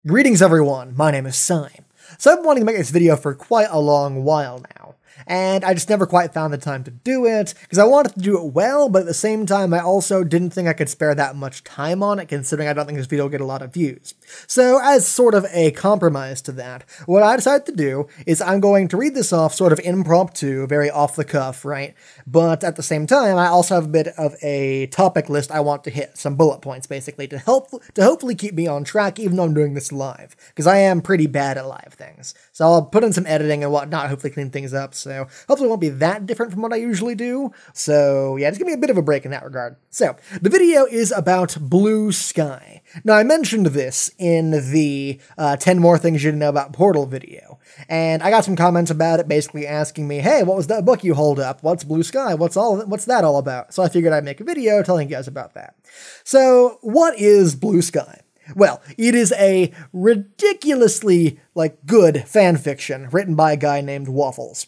Greetings everyone, my name is Sime. So I've been wanting to make this video for quite a long while now, and I just never quite found the time to do it, because I wanted to do it well, but at the same time I also didn't think I could spare that much time on it, considering I don't think this video will get a lot of views. So as sort of a compromise to that, what I decided to do is I'm going to read this off sort of impromptu, very off the cuff, right? But at the same time, I also have a bit of a topic list I want to hit, some bullet points basically, to hopefully keep me on track even though I'm doing this live, because I am pretty bad at live things. So I'll put in some editing and whatnot, hopefully clean things up, so hopefully it won't be that different from what I usually do. So yeah, just give me a bit of a break in that regard. So, the video is about Blue Sky. Now, I mentioned this in the 10 More Things You Didn't Know About Portal video, and I got some comments about it basically asking me, hey, what was that book you hold up? What's Blue Sky? What's that all about? So I figured I'd make a video telling you guys about that. So, what is Blue Sky? Well, it is a ridiculously, good fan fiction written by a guy named Waffles.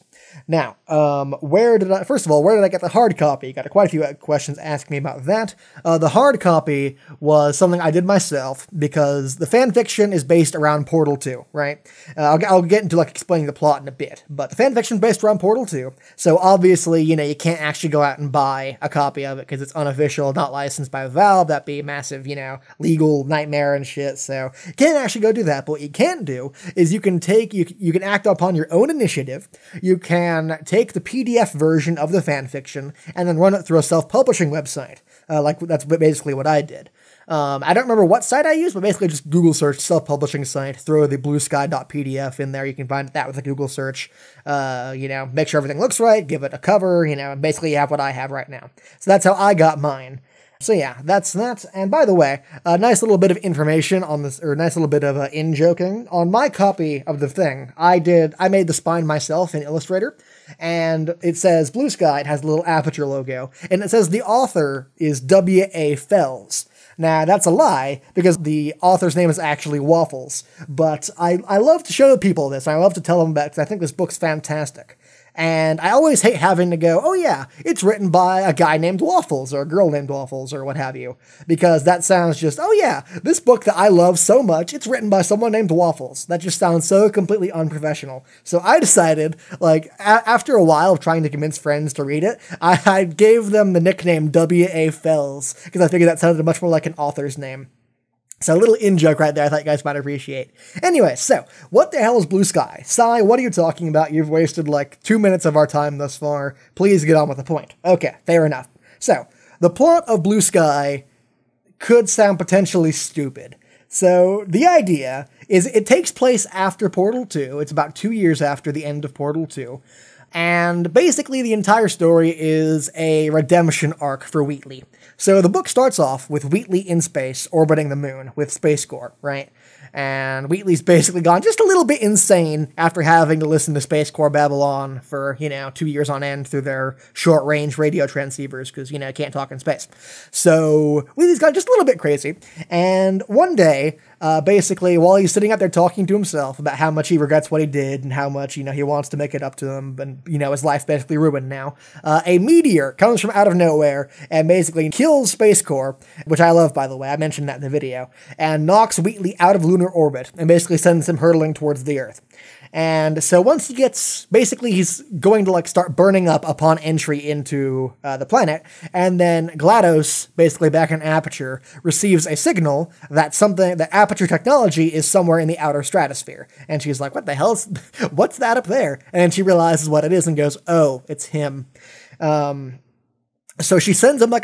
Now, first of all, where did I get the hard copy? Got quite a few questions asking me about that. The hard copy was something I did myself, because the fan fiction is based around Portal 2, right? I'll get into, explaining the plot in a bit, but the fan fiction is based around Portal 2, so obviously, you can't actually go out and buy a copy of it, because it's unofficial, not licensed by Valve. That'd be a massive, legal nightmare and shit, so you can't actually go do that, but what you can do is you can act upon your own initiative. You can take the PDF version of the fanfiction and then run it through a self-publishing website. That's basically what I did. I don't remember what site I used, but basically just Google search self-publishing site, throw the bluesky.pdf in there. You can find that with a Google search. Make sure everything looks right, give it a cover, and basically you have what I have right now. So that's how I got mine. So yeah, that's that. And by the way, a nice little bit of information on this, or a nice little bit of in-joking. On my copy of the thing, I made the spine myself in Illustrator, and it says Blue Sky. It has a little Aperture logo, and it says the author is W.A. Fells. Now, that's a lie, because the author's name is actually Waffles, but I love to show people this, and I love to tell them about it, because I think this book's fantastic. And I always hate having to go, oh yeah, it's written by a guy named Waffles, or a girl named Waffles, or what have you. Because that sounds just, oh yeah, this book that I love so much, it's written by someone named Waffles. That just sounds so completely unprofessional. So I decided, after a while of trying to convince friends to read it, I gave them the nickname W.A. Fells, because I figured that sounded much more like an author's name. So a little in-joke right there I thought you guys might appreciate. Anyway, so, what the hell is Blue Sky? Sai, what are you talking about? You've wasted 2 minutes of our time thus far. Please get on with the point. Okay, fair enough. So, the plot of Blue Sky could sound potentially stupid. So, the idea is it takes place after Portal 2. It's about 2 years after the end of Portal 2. And basically the entire story is a redemption arc for Wheatley. So the book starts off with Wheatley in space, orbiting the moon with Space Corps, right? And Wheatley's basically gone just a little bit insane after having to listen to Space Corps Babylon for, 2 years on end through their short-range radio transceivers, because, can't talk in space. So Wheatley's gone just a little bit crazy, and one day, basically, while he's sitting out there talking to himself about how much he regrets what he did, and how much, he wants to make it up to them, and, his life's basically ruined now, a meteor comes from out of nowhere, and basically kills Space Corps, which I love, by the way, I mentioned that in the video, and knocks Wheatley out of lunar orbit, and basically sends him hurtling towards the Earth. And so once he gets, basically he's going to start burning up upon entry into the planet, and then GLaDOS, basically back in Aperture, receives a signal that that Aperture technology is somewhere in the outer stratosphere. And she's like, what the hell what's that up there? And she realizes what it is and goes, oh, it's him. So she sends him a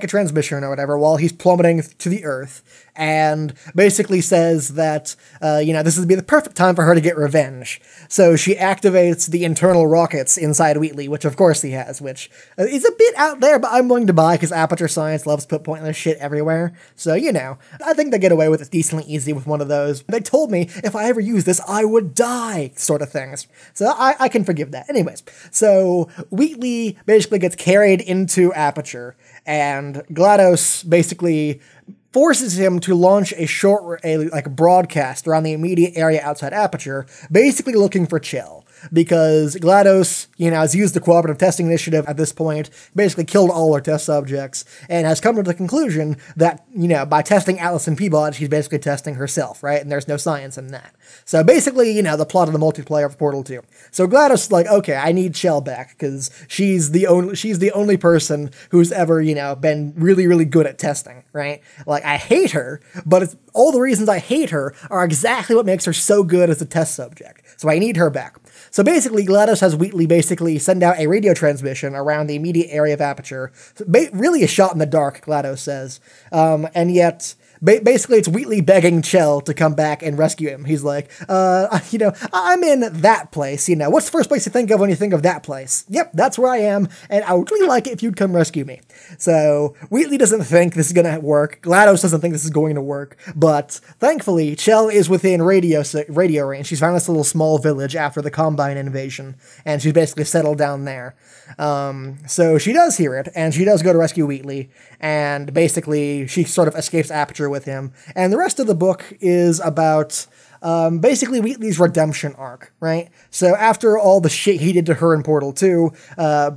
transmission or whatever while he's plummeting to the Earth, and basically says that, this would be the perfect time for her to get revenge. So she activates the internal rockets inside Wheatley, which of course he has, which is a bit out there, but I'm willing to buy because Aperture Science loves to put pointless shit everywhere. So, I think they get away with it decently easy with one of those. They told me if I ever use this, I would die, sort of things. So I can forgive that. Anyways, so Wheatley basically gets carried into Aperture, and GLaDOS basically forces him to launch a broadcast around the immediate area outside Aperture, basically looking for Chell. because GLaDOS, has used the Cooperative Testing Initiative at this point, basically killed all her test subjects, and has come to the conclusion that, by testing Atlas and Peabody, she's basically testing herself, right? And there's no science in that. So basically, the plot of the multiplayer of Portal 2. So GLaDOS is like, okay, I need Chell back, because she's the only person who's ever, been really, really good at testing, right? Like, I hate her, but all the reasons I hate her are exactly what makes her so good as a test subject. So I need her back. So basically, GLaDOS has Wheatley basically send out a radio transmission around the immediate area of aperture. So really a shot in the dark, GLaDOS says. And yet, basically it's Wheatley begging Chell to come back and rescue him. He's like, I'm in that place, What's the first place you think of when you think of that place? Yep, that's where I am, and I would really like it if you'd come rescue me. So Wheatley doesn't think this is going to work. GLaDOS doesn't think this is going to work, but thankfully, Chell is within radio range. She's found this little small village after the Combine invasion, and she's basically settled down there. So she does hear it, and she does go to rescue Wheatley, and basically she sort of escapes aperture with him. And the rest of the book is about basically Wheatley's redemption arc, right? So after all the shit he did to her in Portal 2,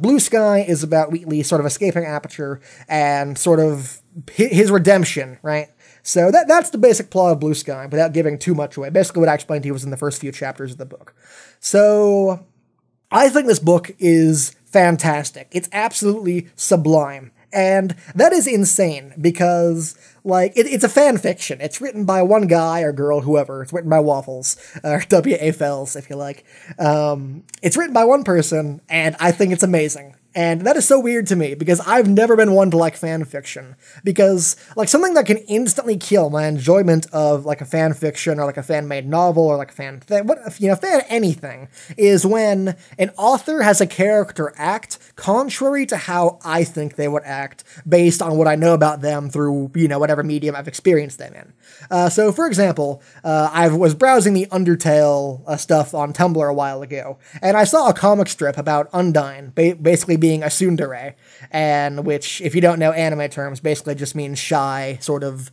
Blue Sky is about Wheatley sort of escaping aperture and sort of his redemption, right? So that's the basic plot of Blue Sky, without giving too much away. Basically what I explained to you was in the first few chapters of the book. So I think this book is fantastic. It's absolutely sublime. And that is insane because, it's a fan fiction. It's written by one guy or girl, whoever. It's written by Waffles, or W.A. Fells, if you like. It's written by one person, and I think it's amazing. And that is so weird to me, because I've never been one to like fan fiction. Because, something that can instantly kill my enjoyment of, a fan fiction, or a fan-made novel, or a fan anything, is when an author has a character act contrary to how I think they would act, based on what I know about them through, whatever medium I've experienced them in. So, for example, I was browsing the Undertale stuff on Tumblr a while ago, and I saw a comic strip about Undyne, basically being a tsundere, and which, if you don't know anime terms, basically just means shy, sort of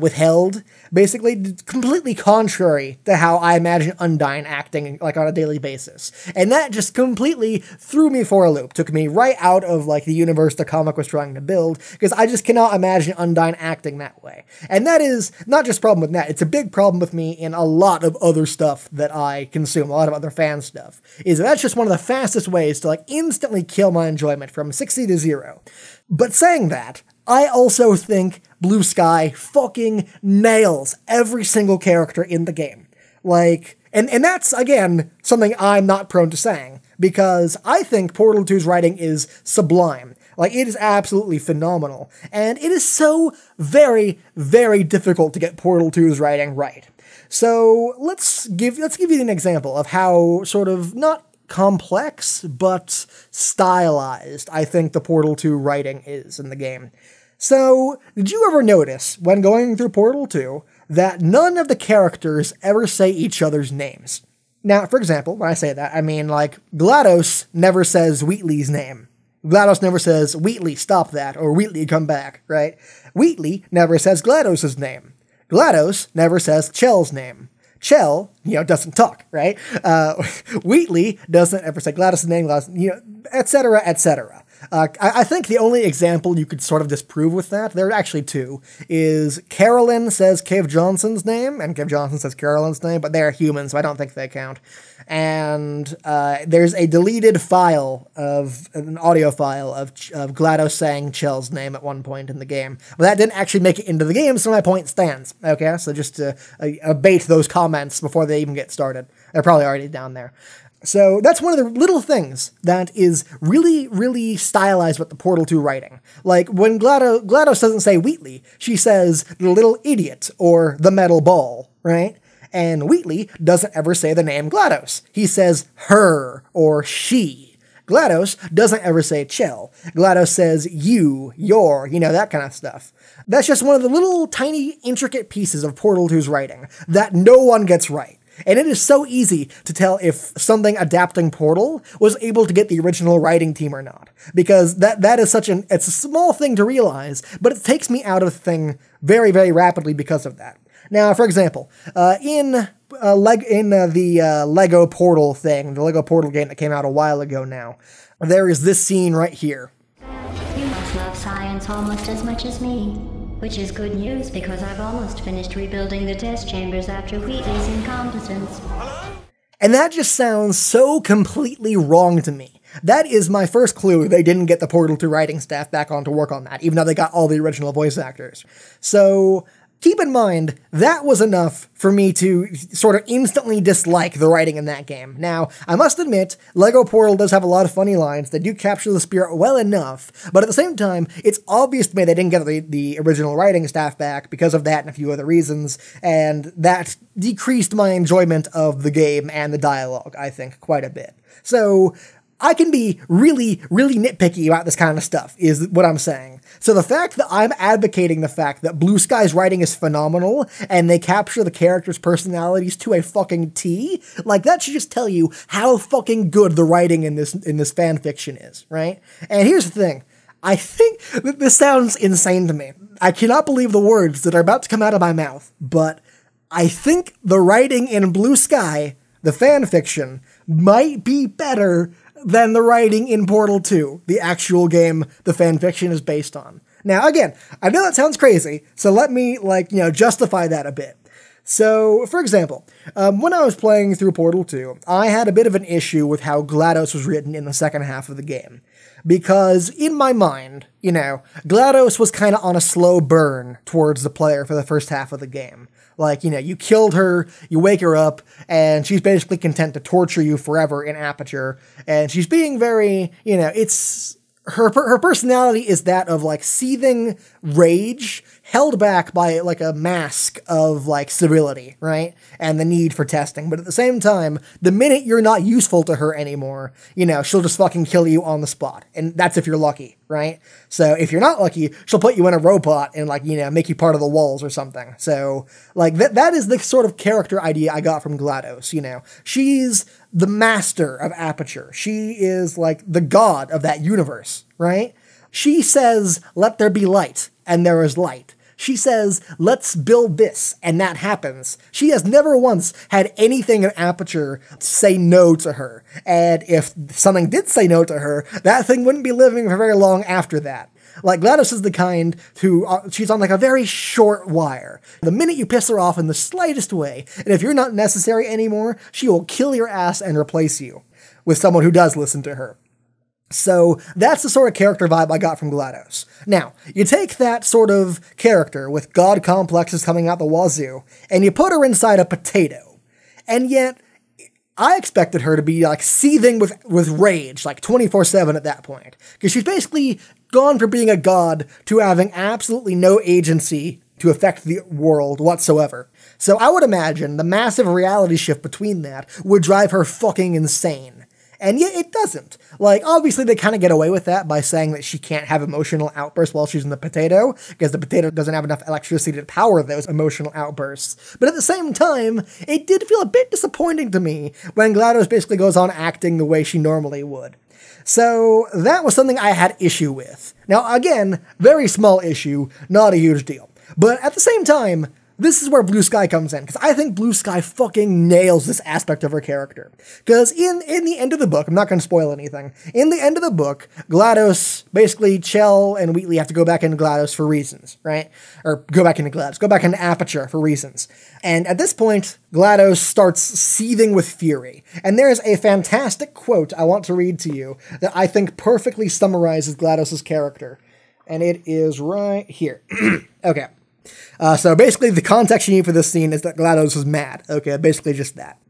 withheld, basically completely contrary to how I imagine Undyne acting on a daily basis. And that just completely threw me for a loop, took me right out of the universe the comic was trying to build, because I just cannot imagine Undyne acting that way. And that is not just a problem with that, it's a big problem with me in a lot of other stuff that I consume, a lot of other fan stuff, is that's just one of the fastest ways to instantly kill my enjoyment from 60 to 0. But saying that, I also think Blue Sky fucking nails every single character in the game. And that's, again, something I'm not prone to saying, because I think Portal 2's writing is sublime. It is absolutely phenomenal. And it is so very, very difficult to get Portal 2's writing right. So let's give you an example of how sort of not complex, but stylized I think the Portal 2 writing is in the game. So, did you ever notice, when going through Portal 2, that none of the characters ever say each other's names? Now, for example, when I say that, I mean, GLaDOS never says Wheatley's name. GLaDOS never says, Wheatley, stop that, or Wheatley, come back, right? Wheatley never says GLaDOS's name. GLaDOS never says Chell's name. Chell, doesn't talk, right? Wheatley doesn't ever say GLaDOS's name, etc., etc. I think the only example you could sort of disprove with that, there are actually two, is Carolyn says Cave Johnson's name, and Cave Johnson says Carolyn's name, but they're human, so I don't think they count. And there's a deleted file an audio file of GLaDOS saying Chell's name at one point in the game. But that didn't actually make it into the game, so my point stands. Okay, so just to abate those comments before they even get started. They're probably already down there. So that's one of the little things that is really, really stylized with the Portal 2 writing. When GLaDOS doesn't say Wheatley, she says the little idiot, or the metal ball, right? And Wheatley doesn't ever say the name GLaDOS. He says her, or she. GLaDOS doesn't ever say Chell. GLaDOS says you, your, that kind of stuff. That's just one of the little tiny intricate pieces of Portal 2's writing that no one gets right. And it is so easy to tell if something adapting Portal was able to get the original writing team or not. Because that is it's a small thing to realize, but it takes me out of the thing very, very rapidly because of that. Now, for example, in the Lego Portal thing, the Lego Portal game that came out a while ago now, there is this scene right here. You must love science almost as much as me, which is good news because I've almost finished rebuilding the test chambers after Wheatley's incompetence. And that just sounds so completely wrong to me. That is my first clue they didn't get the Portal 2 writing staff back on to work on that, even though they got all the original voice actors. So keep in mind, that was enough for me to sort of instantly dislike the writing in that game. Now, I must admit, Lego Portal does have a lot of funny lines that do capture the spirit well enough, but at the same time, it's obvious to me they didn't get the original writing staff back because of that and a few other reasons, and that decreased my enjoyment of the game and the dialogue, I think, quite a bit. So I can be really, really nitpicky about this kind of stuff, is what I'm saying. So the fact that I'm advocating the fact that Blue Sky's writing is phenomenal, and they capture the characters' personalities to a fucking T, like, that should just tell you how fucking good the writing in this fan fiction is, right? And here's the thing. I think that this sounds insane to me. I cannot believe the words that are about to come out of my mouth, but I think the writing in Blue Sky, the fan fiction, might be better than the writing in Portal 2, the actual game the fanfiction is based on. Now, again, I know that sounds crazy, so let me, justify that a bit. So, for example, when I was playing through Portal 2, I had a bit of an issue with how GLaDOS was written in the second half of the game. Because, in my mind, GLaDOS was kind of on a slow burn towards the player for the first half of the game. Like, you killed her, you wake her up, and she's basically content to torture you forever in Aperture. And she's being very, it's... Her personality is that of, seething rage held back by, a mask of, civility, right? And the need for testing. But at the same time, the minute you're not useful to her anymore, she'll just fucking kill you on the spot. And that's if you're lucky, right? So if you're not lucky, she'll put you in a robot and, make you part of the walls or something. So, that is the sort of character idea I got from GLaDOS, She's the master of Aperture. She is, the god of that universe, right? She says, let there be light, and there is light. She says, let's build this, and that happens. She has never once had anything in Aperture say no to her. And if something did say no to her, that thing wouldn't be living for very long after that. GLaDOS is the kind who, she's on a very short wire. The minute you piss her off in the slightest way, and if you're not necessary anymore, she will kill your ass and replace you with someone who does listen to her. So that's the sort of character vibe I got from GLaDOS. Now, you take that sort of character with god complexes coming out the wazoo, and you put her inside a potato. And yet, I expected her to be, seething with rage, 24/7 at that point. Because she's basically gone from being a god to having absolutely no agency to affect the world whatsoever. So I would imagine the massive reality shift between that would drive her fucking insane. And yet it doesn't. Obviously they kind of get away with that by saying that she can't have emotional outbursts while she's in the potato, because the potato doesn't have enough electricity to power those emotional outbursts. But at the same time, it did feel a bit disappointing to me when GLaDOS basically goes on acting the way she normally would. So that was something I had issue with. Now again, very small issue, not a huge deal. But at the same time, this is where Blue Sky comes in, because I think Blue Sky fucking nails this aspect of her character. Because in the end of the book, I'm not going to spoil anything, in the end of the book, GLaDOS, basically Chell and Wheatley have to go back into GLaDOS for reasons, right? Or go back into Aperture for reasons. And at this point, GLaDOS starts seething with fury. And there's a fantastic quote I want to read to you that I think perfectly summarizes GLaDOS' character. And it is right here. Okay. So basically the context you need for this scene is that GLaDOS was mad. Okay, basically just that.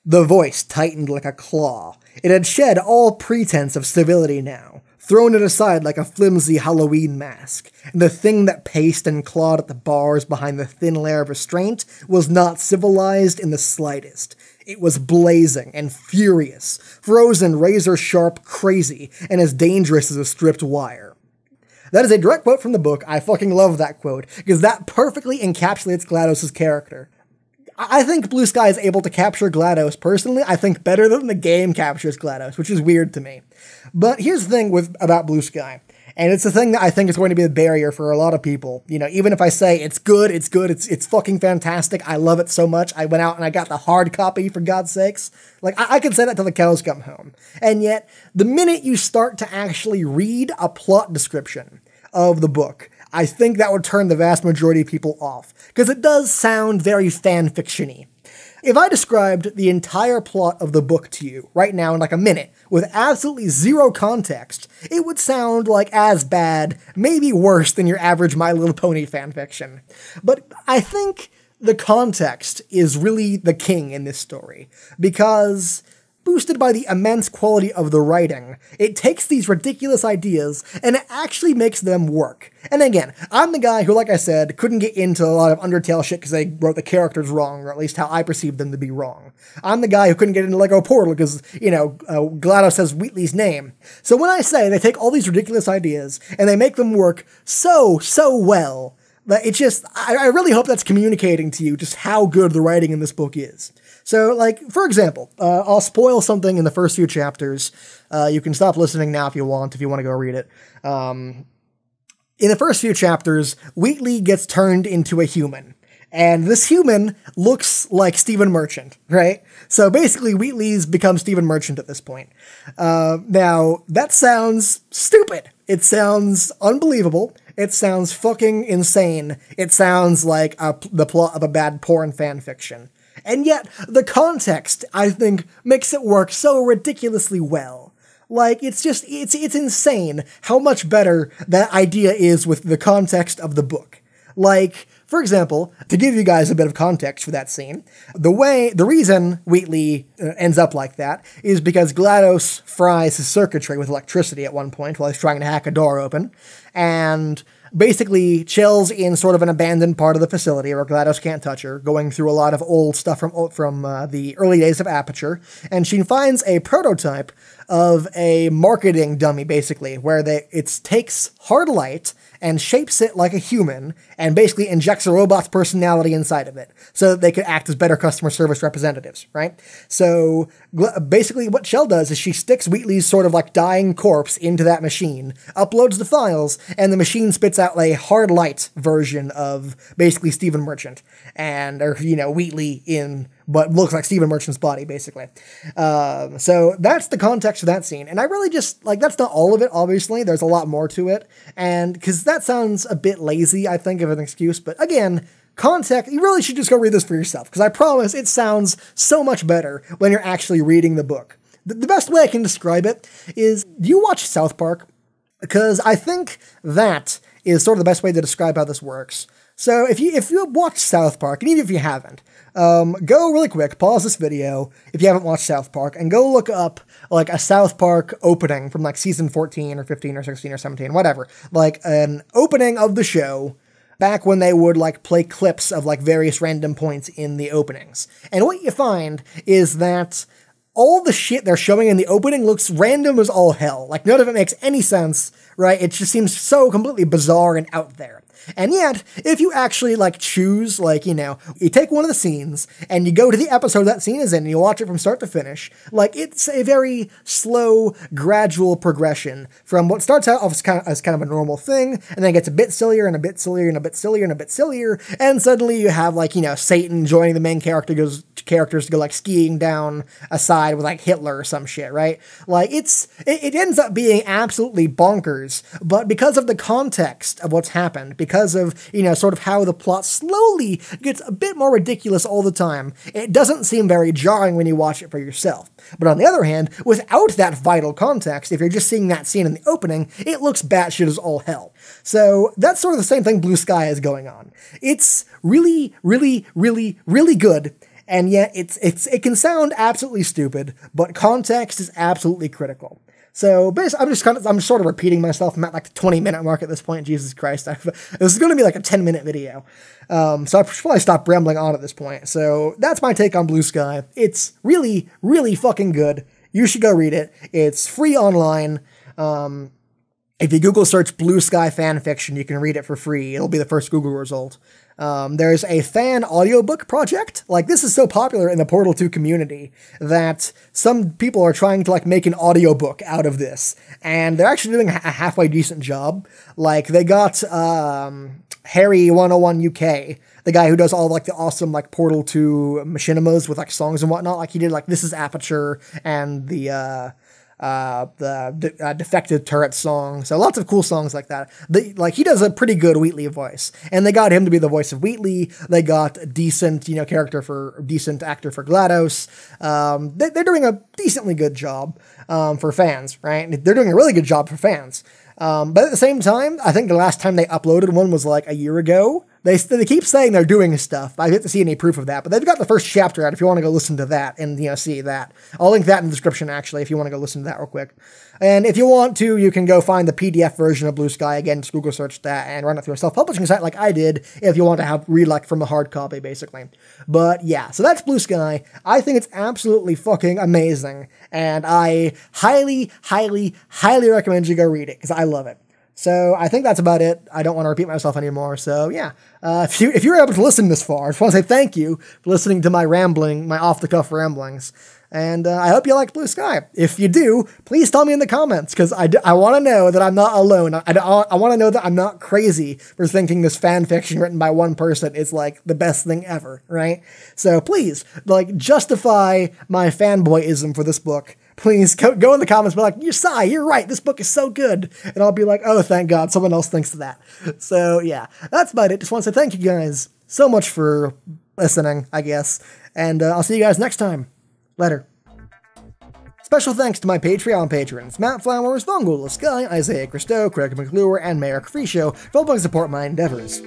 The voice tightened like a claw. It had shed all pretense of civility now, thrown it aside like a flimsy Halloween mask, and the thing that paced and clawed at the bars behind the thin layer of restraint was not civilized in the slightest. It was blazing and furious, frozen razor-sharp crazy, and as dangerous as a stripped wire. That is a direct quote from the book. I fucking love that quote, because that perfectly encapsulates GLaDOS' character. I think Blue Sky is able to capture GLaDOS, personally, I think better than the game captures GLaDOS, which is weird to me. But here's the thing about Blue Sky. And it's the thing that I think is going to be the barrier for a lot of people. You know, even if I say it's good, it's fucking fantastic, I love it so much, I went out and I got the hard copy, for God's sakes. Like, I can say that till the cows come home. And yet, the minute you start to actually read a plot description of the book, I think that would turn the vast majority of people off. Because it does sound very fanfiction-y. If I described the entire plot of the book to you right now in like a minute with absolutely zero context, it would sound like as bad, maybe worse than your average My Little Pony fanfiction. But I think the context is really the king in this story, because boosted by the immense quality of the writing, it takes these ridiculous ideas and it actually makes them work. And again, I'm the guy who, like I said, couldn't get into a lot of Undertale shit because they wrote the characters wrong, or at least how I perceived them to be wrong. I'm the guy who couldn't get into Lego Portal because, you know, GLaDOS says Wheatley's name. So when I say they take all these ridiculous ideas and they make them work so well, that it just, I really hope that's communicating to you just how good the writing in this book is. So, like, for example, I'll spoil something in the first few chapters. You can stop listening now if you want to go read it. In the first few chapters, Wheatley gets turned into a human. And this human looks like Stephen Merchant, right? So basically, Wheatley's become Stephen Merchant at this point. Now, that sounds stupid. It sounds unbelievable. It sounds fucking insane. It sounds like the plot of a bad porn fan fiction. And yet, the context, I think, makes it work so ridiculously well. Like, it's insane how much better that idea is with the context of the book. Like, for example, to give you guys a bit of context for that scene, the reason Wheatley ends up like that is because GLaDOS fries his circuitry with electricity at one point while he's trying to hack a door open, and basically chills in sort of an abandoned part of the facility where GLaDOS can't touch her, going through a lot of old stuff from the early days of Aperture, and she finds a prototype of a marketing dummy, basically, where it takes hard light and shapes it like a human, and basically injects a robot's personality inside of it, so that they could act as better customer service representatives, right? So, basically what Shell does is she sticks Wheatley's sort of like dying corpse into that machine, uploads the files, and the machine spits out a hard light version of basically Stephen Merchant, or Wheatley in what looks like Stephen Merchant's body, basically. So that's the context for that scene. And I really just, that's not all of it, obviously. There's a lot more to it. And, because that sounds a bit lazy, I think, of an excuse. But again, context, you really should just go read this for yourself. Because I promise it sounds so much better when you're actually reading the book. The best way I can describe it is, do you watch South Park? Because I think that is sort of the best way to describe how this works. So if you watch South Park, and even if you haven't, go really quick, pause this video if you haven't watched South Park, and go look up a South Park opening from season 14 or 15 or 16 or 17, whatever. An opening of the show back when they would play clips of various random points in the openings. And what you find is that all the shit they're showing in the opening looks random as all hell. None of it makes any sense, right? It just seems so completely bizarre and out there. And yet, if you actually, choose, you take one of the scenes, and you go to the episode that scene is in, and you watch it from start to finish, it's a very slow, gradual progression from what starts out as kind of a normal thing, and then gets a bit sillier, and a bit sillier, and a bit sillier, and a bit sillier, and suddenly you have, Satan joining the main characters to go, skiing down a side with, Hitler or some shit, right? It ends up being absolutely bonkers, but because of the context of what's happened, because of, sort of how the plot slowly gets a bit more ridiculous all the time, it doesn't seem very jarring when you watch it for yourself. But on the other hand, without that vital context, if you're just seeing that scene in the opening, it looks batshit as all hell. So that's sort of the same thing Blue Sky is going on. It's really, really, really, really good, and yet it can sound absolutely stupid, but context is absolutely critical. So basically, I'm sort of repeating myself. I'm at the 20-minute mark at this point. Jesus Christ. This is going to be a 10-minute video. So I should probably stop rambling on at this point. So that's my take on Blue Sky. It's really, really fucking good. You should go read it. It's free online. If you Google search Blue Sky fanfiction, you can read it for free. It'll be the first Google result. There's a fan audiobook project. Like, this is so popular in the Portal 2 community that some people are trying to, like, make an audiobook out of this. And they're actually doing a halfway decent job. Like, they got Harry 101 UK, the guy who does all, like, the awesome, like, Portal 2 machinimas with, like, songs and whatnot. Like, he did, like, This Is Aperture and the Defective Turret song. So lots of cool songs like that. He does a pretty good Wheatley voice. And they got him to be the voice of Wheatley. They got a decent, decent actor for GLaDOS. They're doing a decently good job for fans, right? They're doing a really good job for fans. But at the same time, I think the last time they uploaded one was like a year ago. They keep saying they're doing stuff. I didn't see any proof of that, but they've got the first chapter out if you want to go listen to that and, see that. I'll link that in the description, actually, if you want to go listen to that real quick. And if you want to, you can go find the PDF version of Blue Sky. Again, just Google search that and run it through a self-publishing site like I did if you want to read like from a hard copy, basically. But yeah, so that's Blue Sky. I think it's absolutely fucking amazing, and I highly, highly, highly recommend you go read it, because I love it. So I think that's about it. I don't want to repeat myself anymore. So yeah, if you're able to listen this far, I just want to say thank you for listening to my rambling, my off-the-cuff ramblings. And I hope you liked Blue Sky. If you do, please tell me in the comments, because I want to know that I'm not alone. I want to know that I'm not crazy for thinking this fan fiction written by one person is like the best thing ever, right? So please, like, justify my fanboyism for this book. Please go in the comments, be like, you're right, this book is so good. And I'll be like, oh, thank God, someone else thinks that. So yeah, that's about it. Just want to say thank you guys so much for listening, I guess. And I'll see you guys next time. Later. Special thanks to my Patreon patrons, Matt Flowers, Von Sky, Isaiah Christo, Craig McClure, and Merrick Freeshow for helping support my endeavors.